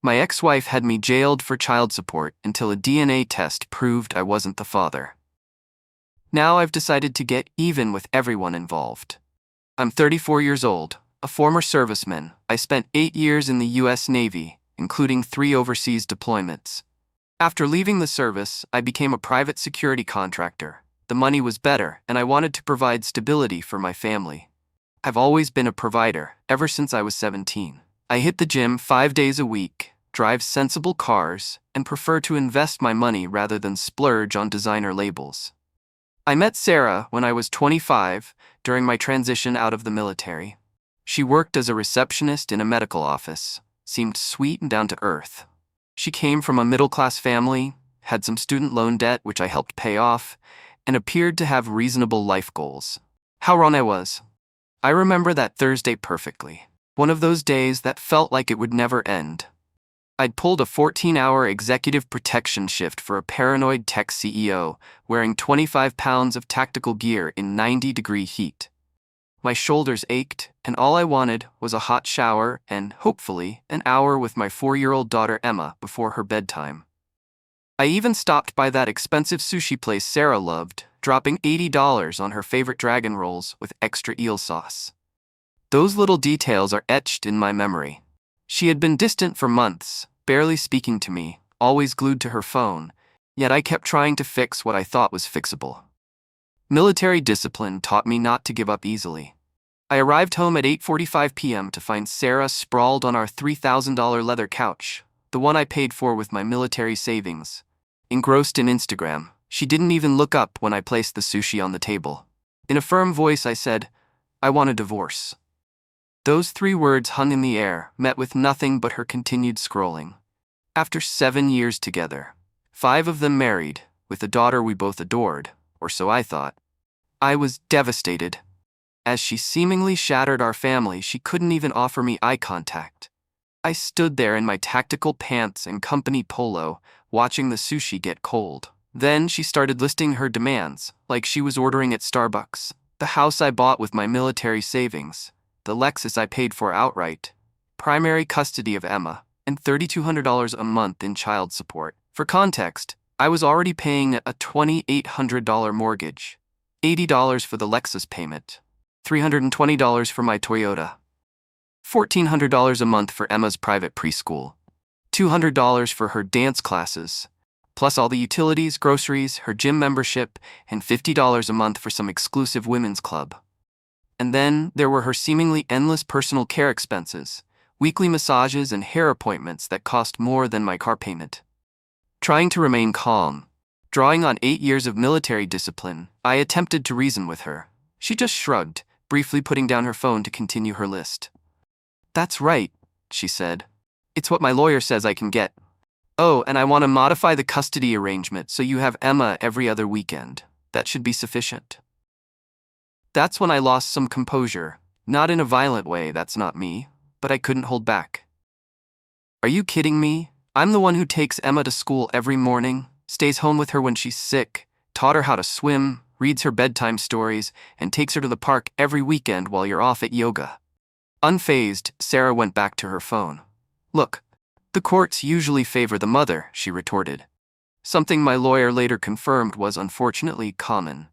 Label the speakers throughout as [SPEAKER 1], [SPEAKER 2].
[SPEAKER 1] My ex-wife had me jailed for child support until a DNA test proved I wasn't the father. Now I've decided to get even with everyone involved. I'm 34 years old, a former serviceman. I spent 8 years in the U.S. Navy, including 3 overseas deployments. After leaving the service, I became a private security contractor. The money was better, and I wanted to provide stability for my family. I've always been a provider, ever since I was 17. I hit the gym 5 days a week, drive sensible cars, and prefer to invest my money rather than splurge on designer labels. I met Sarah when I was 25, during my transition out of the military. She worked as a receptionist in a medical office, seemed sweet and down to earth. She came from a middle-class family, had some student loan debt which I helped pay off, and appeared to have reasonable life goals. How wrong I was. I remember that Thursday perfectly. One of those days that felt like it would never end. I'd pulled a 14-hour executive protection shift for a paranoid tech CEO, wearing 25 pounds of tactical gear in 90-degree heat. My shoulders ached, and all I wanted was a hot shower and, hopefully, an hour with my 4-year-old daughter Emma before her bedtime. I even stopped by that expensive sushi place Sarah loved, dropping $80 on her favorite dragon rolls with extra eel sauce. Those little details are etched in my memory. She had been distant for months, barely speaking to me, always glued to her phone, yet I kept trying to fix what I thought was fixable. Military discipline taught me not to give up easily. I arrived home at 8:45 p.m. to find Sarah sprawled on our $3,000 leather couch, the one I paid for with my military savings. Engrossed in Instagram, she didn't even look up when I placed the sushi on the table. In a firm voice I said, "I want a divorce." Those 3 words hung in the air, met with nothing but her continued scrolling. After 7 years together, 5 of them married, with a daughter we both adored, or so I thought, I was devastated. As she seemingly shattered our family, she couldn't even offer me eye contact. I stood there in my tactical pants and company polo, watching the sushi get cold. Then she started listing her demands, like she was ordering at Starbucks. The house I bought with my military savings, the Lexus I paid for outright, primary custody of Emma, and $3,200 a month in child support. For context, I was already paying a $2,800 mortgage, $80 for the Lexus payment, $320 for my Toyota, $1,400 a month for Emma's private preschool, $200 for her dance classes, plus all the utilities, groceries, her gym membership, and $50 a month for some exclusive women's club. And then there were her seemingly endless personal care expenses, weekly massages and hair appointments that cost more than my car payment. Trying to remain calm, drawing on 8 years of military discipline, I attempted to reason with her. She just shrugged, briefly putting down her phone to continue her list. "That's right," she said. "It's what my lawyer says I can get. Oh, and I want to modify the custody arrangement so you have Emma every other weekend. That should be sufficient." That's when I lost some composure, not in a violent way, that's not me, but I couldn't hold back. "Are you kidding me? I'm the one who takes Emma to school every morning, stays home with her when she's sick, taught her how to swim, reads her bedtime stories, and takes her to the park every weekend while you're off at yoga." Unfazed, Sarah went back to her phone. "Look, the courts usually favor the mother," she retorted. Something my lawyer later confirmed was unfortunately common.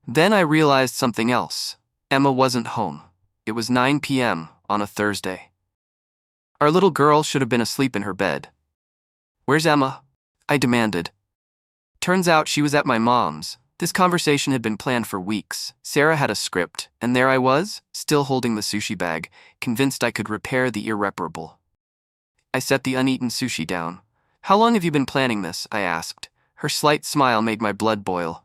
[SPEAKER 1] Then I realized something else. Emma wasn't home. It was 9 p.m. on a Thursday. Our little girl should have been asleep in her bed. "Where's Emma?" I demanded. Turns out she was at my mom's. This conversation had been planned for weeks. Sarah had a script, and there I was, still holding the sushi bag, convinced I could repair the irreparable. I set the uneaten sushi down. "How long have you been planning this?" I asked. Her slight smile made my blood boil.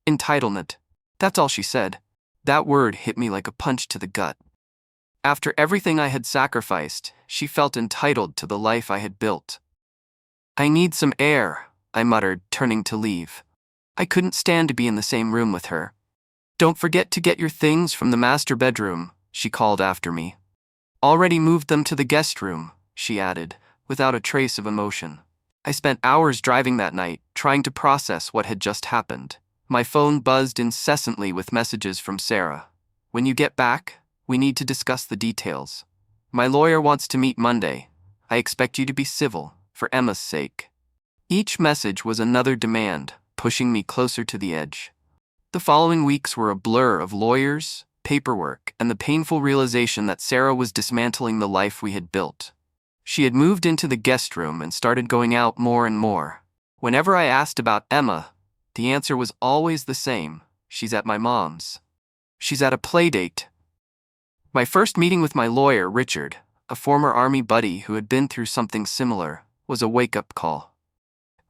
[SPEAKER 1] "Entitlement." That's all she said. That word hit me like a punch to the gut. After everything I had sacrificed, she felt entitled to the life I had built. "I need some air," I muttered, turning to leave. I couldn't stand to be in the same room with her. "Don't forget to get your things from the master bedroom," she called after me. "Already moved them to the guest room," she added, without a trace of emotion. I spent hours driving that night, trying to process what had just happened. My phone buzzed incessantly with messages from Sarah. "When you get back, we need to discuss the details. My lawyer wants to meet Monday. I expect you to be civil, for Emma's sake. Each message was another demand, pushing me closer to the edge. The following weeks were a blur of lawyers, paperwork, and the painful realization that Sarah was dismantling the life we had built. She had moved into the guest room and started going out more and more. Whenever I asked about Emma, the answer was always the same. She's at my mom's. She's at a play date. My first meeting with my lawyer, Richard, a former Army buddy who had been through something similar, was a wake-up call.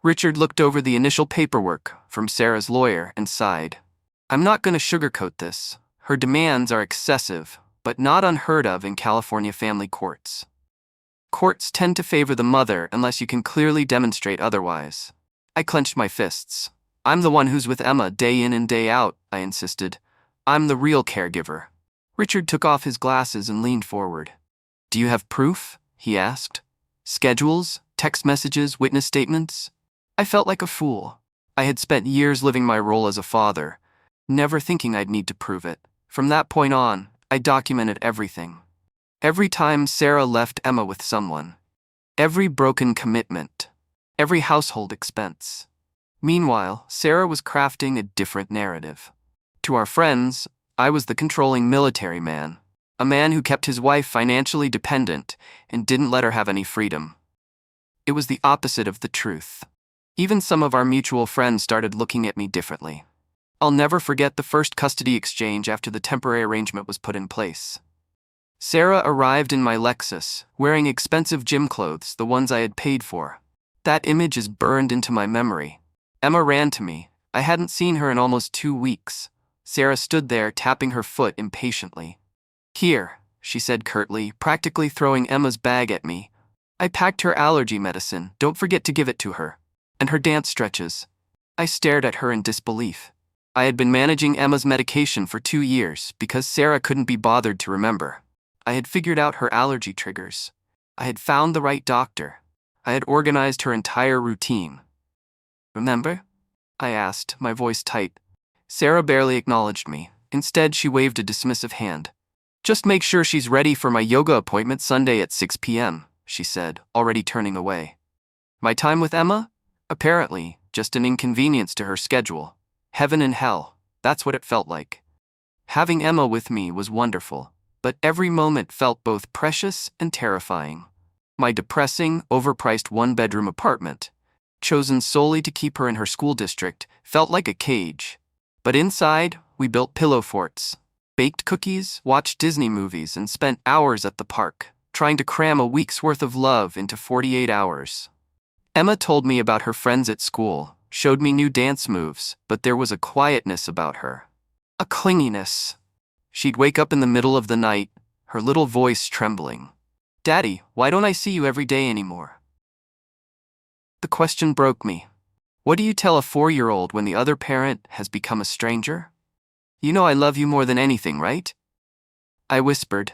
[SPEAKER 1] Richard looked over the initial paperwork from Sarah's lawyer and sighed. I'm not going to sugarcoat this. Her demands are excessive, but not unheard of in California family courts. Courts tend to favor the mother unless you can clearly demonstrate otherwise. I clenched my fists. I'm the one who's with Emma day in and day out, I insisted. I'm the real caregiver. Richard took off his glasses and leaned forward. Do you have proof? He asked. Schedules, text messages, witness statements? I felt like a fool. I had spent years living my role as a father, never thinking I'd need to prove it. From that point on, I documented everything. Every time Sarah left Emma with someone. Every broken commitment. Every household expense. Meanwhile, Sarah was crafting a different narrative. To our friends, I was the controlling military man, a man who kept his wife financially dependent and didn't let her have any freedom. It was the opposite of the truth. Even some of our mutual friends started looking at me differently. I'll never forget the first custody exchange after the temporary arrangement was put in place. Sarah arrived in my Lexus, wearing expensive gym clothes, the ones I had paid for. That image is burned into my memory. Emma ran to me. I hadn't seen her in almost 2 weeks. Sarah stood there, tapping her foot impatiently. Here, she said curtly, practically throwing Emma's bag at me. I packed her allergy medicine. Don't forget to give it to her. And her dance stretches. I stared at her in disbelief. I had been managing Emma's medication for 2 years because Sarah couldn't be bothered to remember. I had figured out her allergy triggers. I had found the right doctor. I had organized her entire routine. Remember? I asked, my voice tight. Sarah barely acknowledged me. Instead, she waved a dismissive hand. Just make sure she's ready for my yoga appointment Sunday at 6 p.m., she said, already turning away. My time with Emma? Apparently, just an inconvenience to her schedule. Heaven and hell, that's what it felt like. Having Emma with me was wonderful, but every moment felt both precious and terrifying. My depressing, overpriced one-bedroom apartment, chosen solely to keep her in her school district, felt like a cage. But inside, we built pillow forts, baked cookies, watched Disney movies, and spent hours at the park, trying to cram a week's worth of love into 48 hours. Emma told me about her friends at school, showed me new dance moves, but there was a quietness about her. A clinginess. She'd wake up in the middle of the night, her little voice trembling. Daddy, why don't I see you every day anymore? The question broke me. What do you tell a 4-year-old when the other parent has become a stranger? You know I love you more than anything, right? I whispered.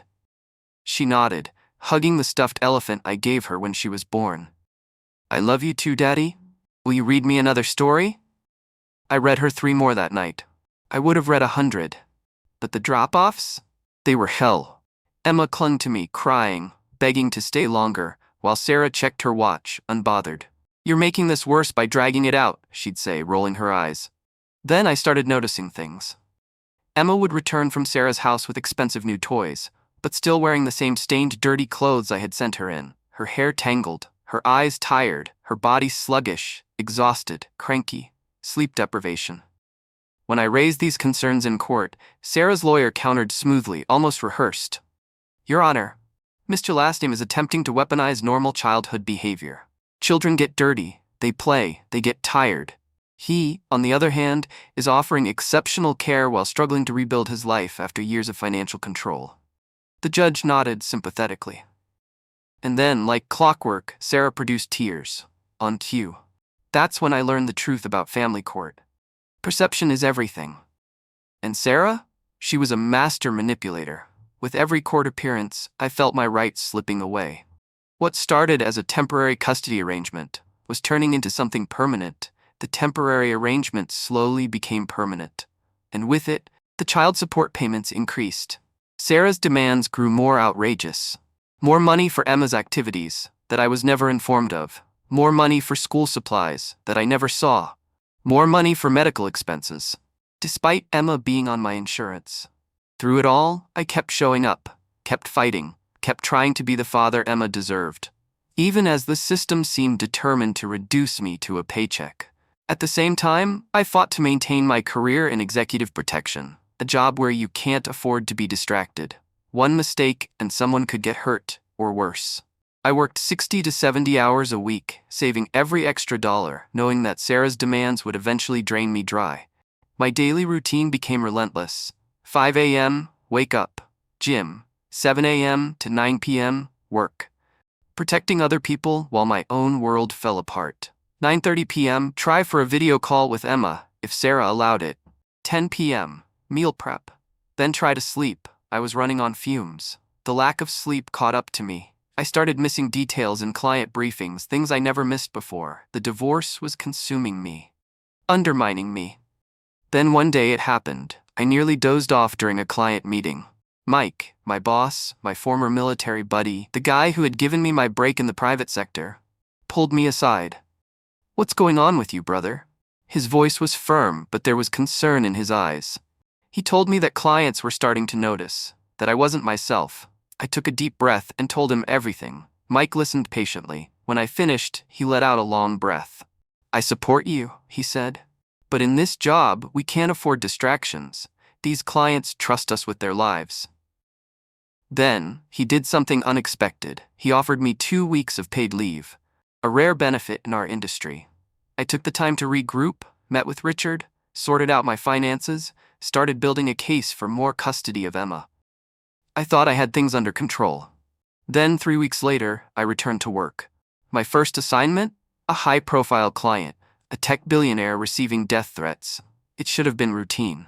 [SPEAKER 1] She nodded, hugging the stuffed elephant I gave her when she was born. I love you too, Daddy. Will you read me another story? I read her 3 more that night. I would have read 100. But the drop-offs? They were hell. Emma clung to me, crying, begging to stay longer, while Sarah checked her watch, unbothered. You're making this worse by dragging it out, she'd say, rolling her eyes. Then I started noticing things. Emma would return from Sarah's house with expensive new toys, but still wearing the same stained, dirty clothes I had sent her in, her hair tangled, her eyes tired, her body sluggish, exhausted, cranky, sleep deprivation. When I raised these concerns in court, Sarah's lawyer countered smoothly, almost rehearsed. Your Honor, Mr. Lastname is attempting to weaponize normal childhood behavior. Children get dirty, they play, they get tired. He, on the other hand, is offering exceptional care while struggling to rebuild his life after years of financial control. The judge nodded sympathetically. And then, like clockwork, Sarah produced tears. On cue. That's when I learned the truth about family court. Perception is everything. And Sarah? She was a master manipulator. With every court appearance, I felt my rights slipping away. What started as a temporary custody arrangement was turning into something permanent. The temporary arrangement slowly became permanent. And with it, the child support payments increased. Sarah's demands grew more outrageous. More money for Emma's activities, that I was never informed of, more money for school supplies that I never saw, more money for medical expenses, despite Emma being on my insurance. Through it all, I kept showing up, kept fighting, kept trying to be the father Emma deserved, even as the system seemed determined to reduce me to a paycheck. At the same time, I fought to maintain my career in executive protection, a job where you can't afford to be distracted. One mistake and someone could get hurt, or worse. I worked 60 to 70 hours a week, saving every extra dollar, knowing that Sarah's demands would eventually drain me dry. My daily routine became relentless. 5 a.m., wake up, gym. 7 a.m. to 9 p.m., work. Protecting other people while my own world fell apart. 9:30 p.m., try for a video call with Emma, if Sarah allowed it. 10 p.m., meal prep. Then try to sleep. I was running on fumes. The lack of sleep caught up to me. I started missing details in client briefings, things I never missed before. The divorce was consuming me, undermining me. Then one day it happened. I nearly dozed off during a client meeting. Mike, my boss, my former military buddy, the guy who had given me my break in the private sector, pulled me aside. "What's going on with you, brother?" His voice was firm, but there was concern in his eyes. He told me that clients were starting to notice, that I wasn't myself. I took a deep breath and told him everything. Mike listened patiently. When I finished, he let out a long breath. "I support you," he said. "But in this job, we can't afford distractions. These clients trust us with their lives." Then, he did something unexpected. He offered me 2 weeks of paid leave, a rare benefit in our industry. I took the time to regroup, met with Richard, sorted out my finances, started building a case for more custody of Emma. I thought I had things under control. Then, 3 weeks later, I returned to work. My first assignment? A high-profile client, a tech billionaire receiving death threats. It should have been routine.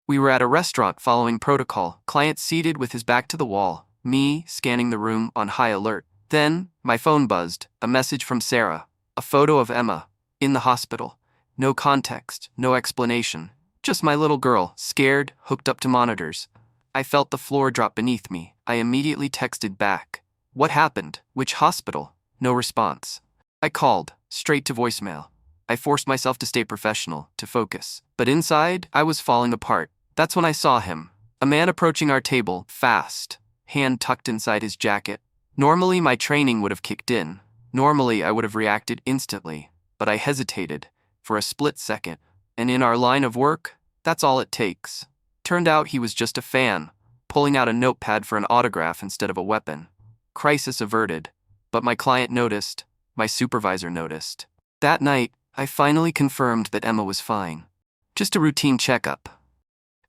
[SPEAKER 1] We were at a restaurant following protocol, client seated with his back to the wall, me scanning the room on high alert. Then, my phone buzzed, a message from Sarah, a photo of Emma, in the hospital. No context, no explanation, just my little girl, scared, hooked up to monitors. I felt the floor drop beneath me. I immediately texted back. "What happened? Which hospital?" No response. I called, straight to voicemail. I forced myself to stay professional, to focus. But inside, I was falling apart. That's when I saw him. A man approaching our table, fast, hand tucked inside his jacket. Normally, my training would have kicked in. Normally, I would have reacted instantly. But I hesitated, for a split second. And in our line of work, that's all it takes. Turned out he was just a fan, pulling out a notepad for an autograph instead of a weapon. Crisis averted. But my client noticed. My supervisor noticed. That night, I finally confirmed that Emma was fine. Just a routine checkup.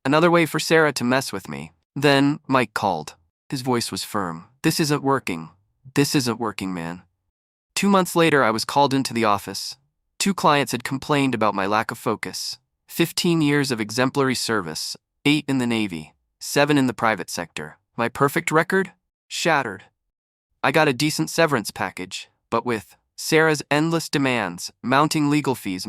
[SPEAKER 1] Another way for Sarah to mess with me. Then, Mike called. His voice was firm. "This isn't working. This isn't working, man." 2 months later, I was called into the office. 2 clients had complained about my lack of focus. 15 years of exemplary service, 8 in the Navy, 7 in the private sector. My perfect record? Shattered. I got a decent severance package, but with Sarah's endless demands, mounting legal fees,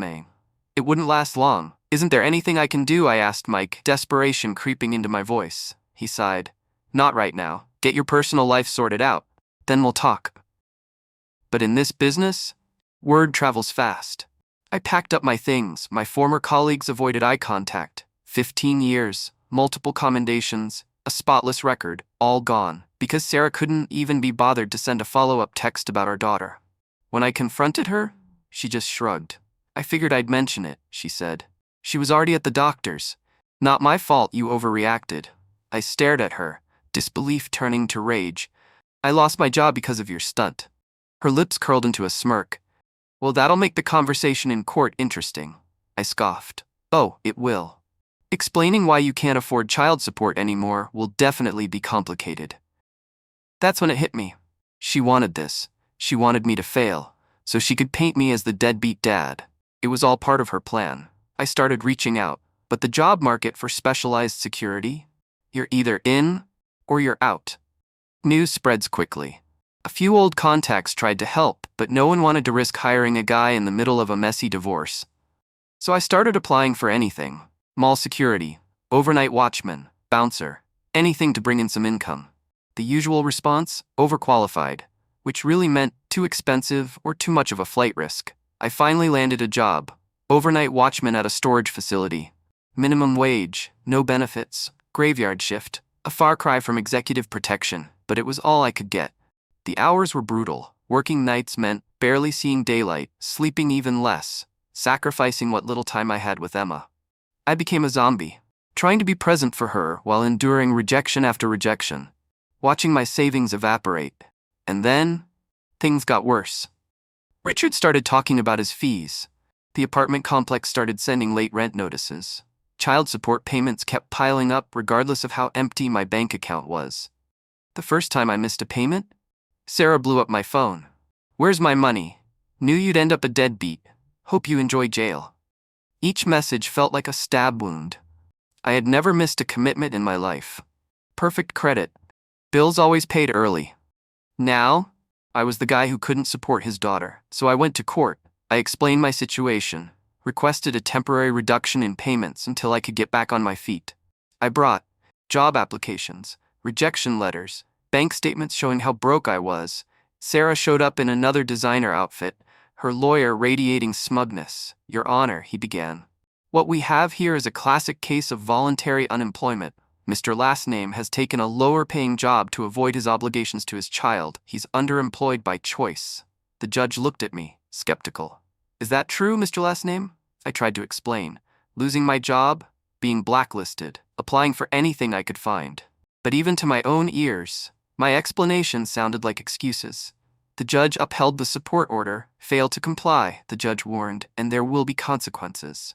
[SPEAKER 1] it wouldn't last long. "Isn't there anything I can do?" I asked Mike, desperation creeping into my voice. He sighed. "Not right now. Get your personal life sorted out. Then we'll talk." But in this business, word travels fast. I packed up my things. My former colleagues avoided eye contact. 15 years, multiple commendations, a spotless record, all gone, because Sarah couldn't even be bothered to send a follow-up text about our daughter. When I confronted her, she just shrugged. "I figured I'd mention it," she said. "She was already at the doctor's. Not my fault you overreacted." I stared at her, disbelief turning to rage. "I lost my job because of your stunt." Her lips curled into a smirk. "Well, that'll make the conversation in court interesting." I scoffed. "Oh, it will. Explaining why you can't afford child support anymore will definitely be complicated." That's when it hit me. She wanted this. She wanted me to fail, so she could paint me as the deadbeat dad. It was all part of her plan. I started reaching out, but the job market for specialized security? You're either in or you're out. News spreads quickly. A few old contacts tried to help, but no one wanted to risk hiring a guy in the middle of a messy divorce. So I started applying for anything. Mall security, overnight watchman, bouncer, anything to bring in some income. The usual response? Overqualified. which really meant too expensive or too much of a flight risk. I finally landed a job, overnight watchman at a storage facility. Minimum wage, no benefits, graveyard shift, a far cry from executive protection, but it was all I could get. The hours were brutal. Working nights meant barely seeing daylight, sleeping even less, sacrificing what little time I had with Emma. I became a zombie, trying to be present for her while enduring rejection after rejection, watching my savings evaporate. And then, things got worse. Richard started talking about his fees. The apartment complex started sending late rent notices. Child support payments kept piling up regardless of how empty my bank account was. The first time I missed a payment, Sarah blew up my phone. "Where's my money? Knew you'd end up a deadbeat. Hope you enjoy jail." Each message felt like a stab wound. I had never missed a commitment in my life. Perfect credit. Bills always paid early. Now, I was the guy who couldn't support his daughter, so I went to court. I explained my situation, requested a temporary reduction in payments until I could get back on my feet. I brought job applications, rejection letters, bank statements showing how broke I was. Sarah showed up in another designer outfit, her lawyer radiating smugness. "Your Honor," he began. "What we have here is a classic case of voluntary unemployment. Mr. Last Name has taken a lower-paying job to avoid his obligations to his child. He's underemployed by choice." The judge looked at me, skeptical. "Is that true, Mr. Last Name?" I tried to explain. Losing my job, being blacklisted, applying for anything I could find. But even to my own ears, my explanation sounded like excuses. The judge upheld the support order. "Fail to comply," the judge warned, "and there will be consequences."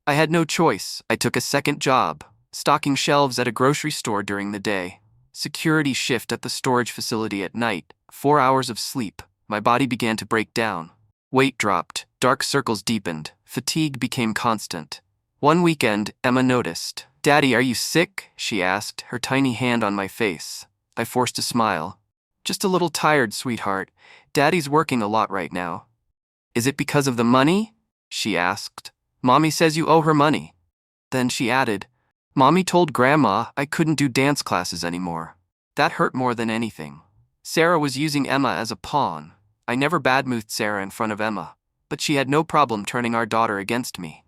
[SPEAKER 1] I had no choice. I took a second job, stocking shelves at a grocery store during the day, security shift at the storage facility at night, 4 hours of sleep. My body began to break down. Weight dropped, dark circles deepened, fatigue became constant. One weekend, Emma noticed. "Daddy, are you sick?" she asked, her tiny hand on my face. I forced a smile. "Just a little tired, sweetheart. Daddy's working a lot right now." "Is it because of the money?" she asked. "Mommy says you owe her money." Then she added, "Mommy told Grandma I couldn't do dance classes anymore." That hurt more than anything. Sarah was using Emma as a pawn. I never badmouthed Sarah in front of Emma, but she had no problem turning our daughter against me.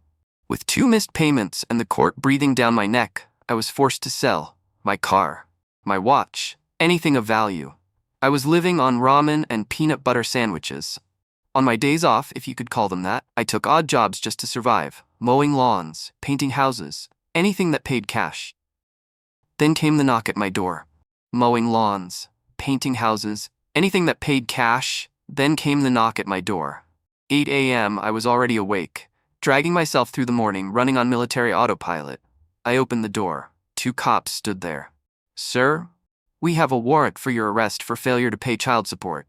[SPEAKER 1] With 2 missed payments and the court breathing down my neck, I was forced to sell my car, my watch, anything of value. I was living on ramen and peanut butter sandwiches. On my days off, if you could call them that, I took odd jobs just to survive, mowing lawns, painting houses, anything that paid cash. Then came the knock at my door. Mowing lawns, painting houses, anything that paid cash. Then came the knock at my door. 8 a.m. I was already awake, dragging myself through the morning, running on military autopilot. I opened the door. 2 cops stood there. "Sir, we have a warrant for your arrest for failure to pay child support."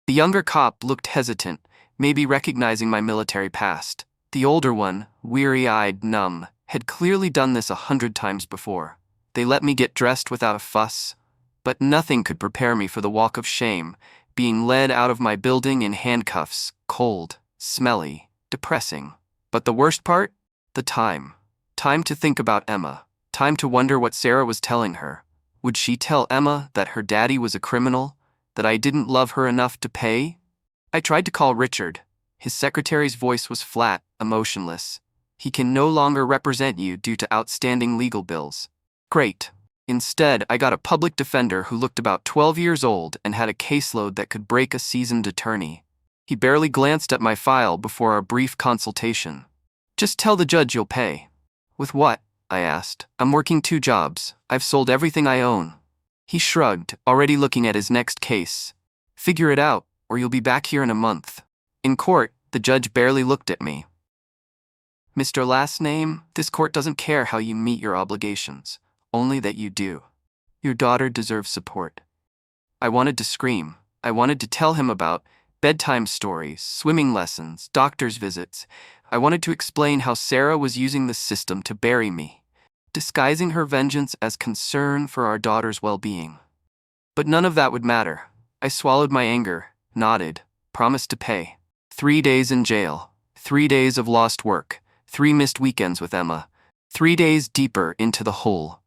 [SPEAKER 1] The younger cop looked hesitant, maybe recognizing my military past. The older one, weary-eyed, numb, had clearly done this 100 times before. They let me get dressed without a fuss, but nothing could prepare me for the walk of shame, being led out of my building in handcuffs, cold, smelly, depressing. But the worst part? The time. Time to think about Emma. Time to wonder what Sarah was telling her. Would she tell Emma that her daddy was a criminal? That I didn't love her enough to pay? I tried to call Richard. His secretary's voice was flat, emotionless. "He can no longer represent you due to outstanding legal bills." Great. Instead, I got a public defender who looked about 12 years old and had a caseload that could break a seasoned attorney. He barely glanced at my file before our brief consultation. "Just tell the judge you'll pay." "With what?" I asked. "I'm working 2 jobs. I've sold everything I own." He shrugged, already looking at his next case. "Figure it out, or you'll be back here in a month." In court, the judge barely looked at me. "Mr. Last Name, this court doesn't care how you meet your obligations, only that you do. Your daughter deserves support." I wanted to scream. I wanted to tell him about bedtime stories, swimming lessons, doctor's visits. I wanted to explain how Sarah was using the system to bury me, disguising her vengeance as concern for our daughter's well-being. But none of that would matter. I swallowed my anger, nodded, promised to pay. 3 days in jail, 3 days of lost work, 3 missed weekends with Emma, 3 days deeper into the hole.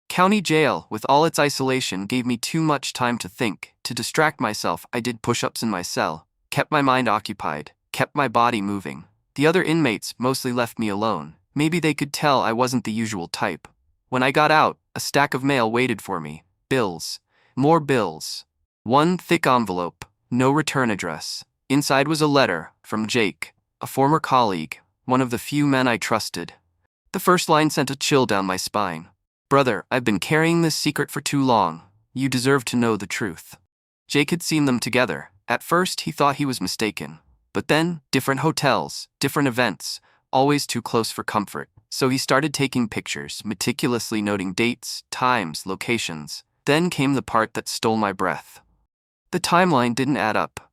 [SPEAKER 1] County jail, with all its isolation, gave me too much time to think. To distract myself, I did push-ups in my cell, kept my mind occupied, kept my body moving. The other inmates mostly left me alone. Maybe they could tell I wasn't the usual type. When I got out, a stack of mail waited for me. Bills. More bills. One thick envelope, no return address. Inside was a letter from Jake, a former colleague, one of the few men I trusted. The first line sent a chill down my spine. "Brother, I've been carrying this secret for too long. You deserve to know the truth." Jake had seen them together. At first, he thought he was mistaken. But then, different hotels, different events, always too close for comfort. So he started taking pictures, meticulously noting dates, times, locations. Then came the part that stole my breath. The timeline didn't add up.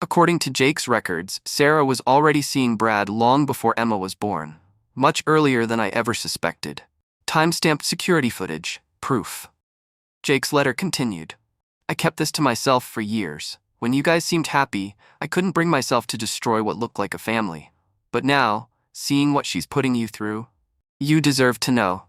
[SPEAKER 1] According to Jake's records, Sarah was already seeing Brad long before Emma was born. Much earlier than I ever suspected. Time-stamped security footage, proof. Jake's letter continued. "I kept this to myself for years. When you guys seemed happy, I couldn't bring myself to destroy what looked like a family. But now, seeing what she's putting you through, you deserve to know."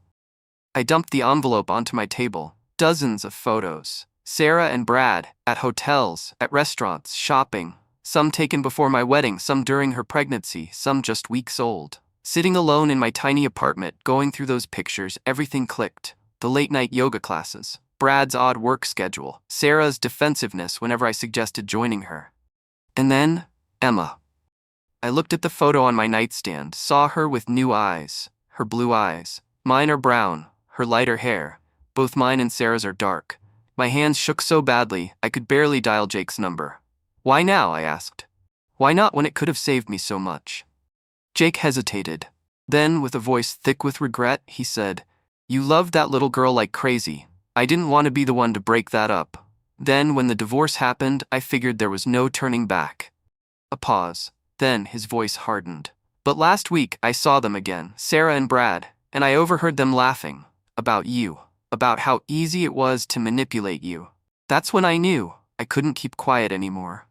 [SPEAKER 1] I dumped the envelope onto my table. Dozens of photos. Sarah and Brad, at hotels, at restaurants, shopping. Some taken before my wedding, some during her pregnancy, some just weeks old. Sitting alone in my tiny apartment, going through those pictures, everything clicked. The late-night yoga classes, Brad's odd work schedule, Sarah's defensiveness whenever I suggested joining her. And then, Emma. I looked at the photo on my nightstand, saw her with new eyes, her blue eyes. Mine are brown, her lighter hair. Both mine and Sarah's are dark. My hands shook so badly, I could barely dial Jake's number. "Why now?" I asked. "Why not when it could have saved me so much?" Jake hesitated. Then, with a voice thick with regret, he said, "You loved that little girl like crazy. I didn't want to be the one to break that up. Then, when the divorce happened, I figured there was no turning back." A pause. Then his voice hardened. "But last week, I saw them again, Sarah and Brad, and I overheard them laughing. About you. About how easy it was to manipulate you. That's when I knew I couldn't keep quiet anymore."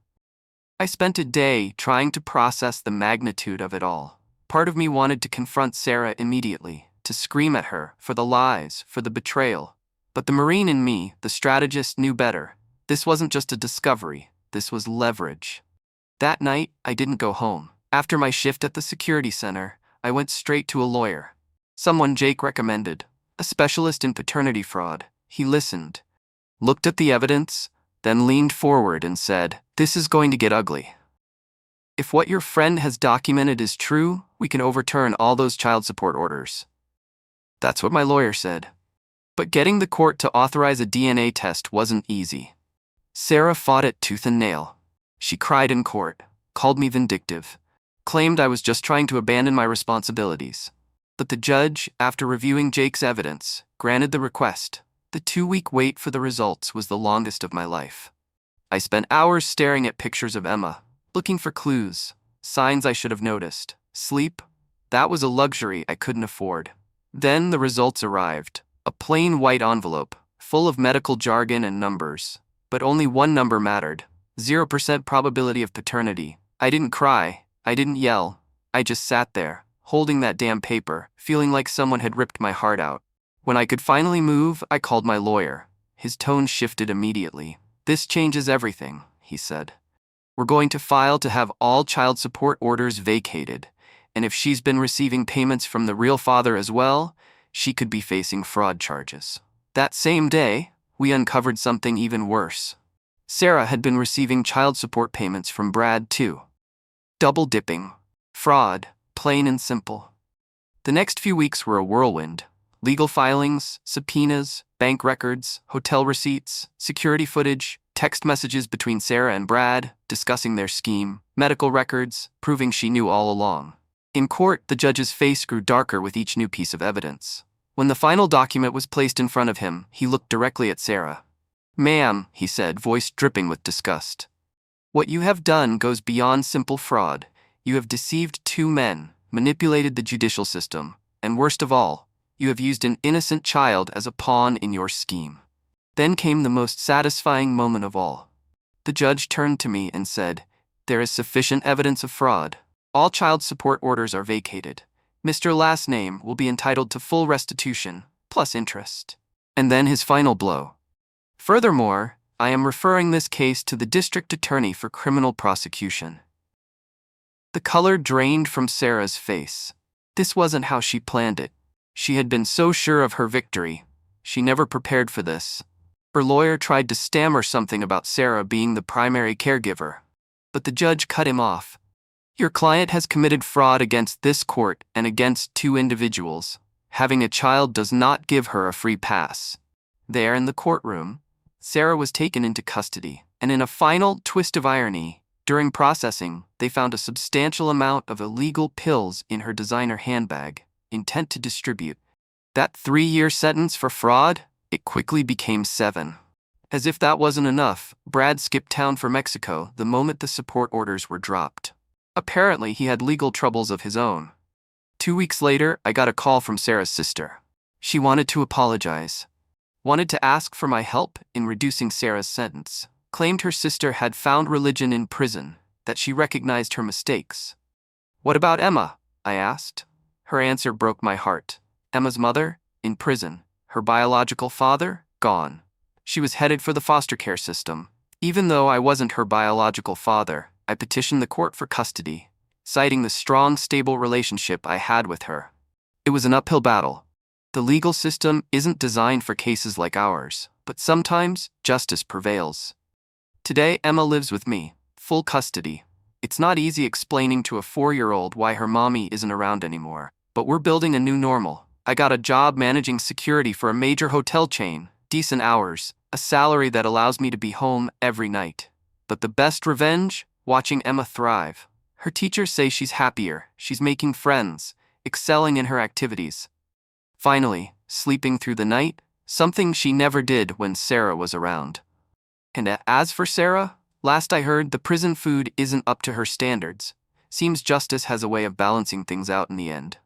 [SPEAKER 1] I spent a day trying to process the magnitude of it all. Part of me wanted to confront Sarah immediately, to scream at her for the lies, for the betrayal. But the Marine in me, the strategist, knew better. This wasn't just a discovery, this was leverage. That night, I didn't go home. After my shift at the security center, I went straight to a lawyer. Someone Jake recommended, a specialist in paternity fraud. He listened, looked at the evidence, then leaned forward and said, "This is going to get ugly. If what your friend has documented is true, we can overturn all those child support orders." That's what my lawyer said. But getting the court to authorize a DNA test wasn't easy. Sarah fought it tooth and nail. She cried in court, called me vindictive, claimed I was just trying to abandon my responsibilities. But the judge, after reviewing Jake's evidence, granted the request. The 2-week wait for the results was the longest of my life. I spent hours staring at pictures of Emma, looking for clues, signs I should have noticed. Sleep? That was a luxury I couldn't afford. Then the results arrived. A plain white envelope, full of medical jargon and numbers. But only one number mattered. 0% probability of paternity. I didn't cry. I didn't yell. I just sat there, holding that damn paper, feeling like someone had ripped my heart out. When I could finally move, I called my lawyer. His tone shifted immediately. "This changes everything," he said. "We're going to file to have all child support orders vacated. And if she's been receiving payments from the real father as well, she could be facing fraud charges." That same day, we uncovered something even worse. Sarah had been receiving child support payments from Brad too. Double dipping. Fraud, plain and simple. The next few weeks were a whirlwind. Legal filings, subpoenas, bank records, hotel receipts, security footage, text messages between Sarah and Brad, discussing their scheme, medical records, proving she knew all along. In court, the judge's face grew darker with each new piece of evidence. When the final document was placed in front of him, he looked directly at Sarah. "Ma'am," he said, voice dripping with disgust. "What you have done goes beyond simple fraud. You have deceived 2 men, manipulated the judicial system, and worst of all, you have used an innocent child as a pawn in your scheme." Then came the most satisfying moment of all. The judge turned to me and said, "There is sufficient evidence of fraud. All child support orders are vacated. Mr. Last Name will be entitled to full restitution, plus interest." And then his final blow. Furthermore, I am referring this case to the district attorney for criminal prosecution. The color drained from Sarah's face. This wasn't how she planned it. She had been so sure of her victory. She never prepared for this. Her lawyer tried to stammer something about Sarah being the primary caregiver, but the judge cut him off. Your client has committed fraud against this court and against 2 individuals. Having a child does not give her a free pass. There in the courtroom, Sarah was taken into custody, and in a final twist of irony, during processing, they found a substantial amount of illegal pills in her designer handbag, intent to distribute. That 3-year sentence for fraud, it quickly became 7. As if that wasn't enough, Brad skipped town for Mexico the moment the support orders were dropped. Apparently, he had legal troubles of his own. 2 weeks later, I got a call from Sarah's sister. She wanted to apologize. Wanted to ask for my help in reducing Sarah's sentence. Claimed her sister had found religion in prison, that she recognized her mistakes. What about Emma? I asked. Her answer broke my heart. Emma's mother? In prison. Her biological father? Gone. She was headed for the foster care system. Even though I wasn't her biological father, I petitioned the court for custody, citing the strong, stable relationship I had with her. It was an uphill battle. The legal system isn't designed for cases like ours, but sometimes justice prevails. Today, Emma lives with me, full custody. It's not easy explaining to a 4-year-old why her mommy isn't around anymore, but we're building a new normal. I got a job managing security for a major hotel chain, decent hours, a salary that allows me to be home every night. But the best revenge? Watching Emma thrive. Her teachers say she's happier, she's making friends, excelling in her activities. Finally, sleeping through the night, something she never did when Sarah was around. And as for Sarah, last I heard, the prison food isn't up to her standards. Seems justice has a way of balancing things out in the end.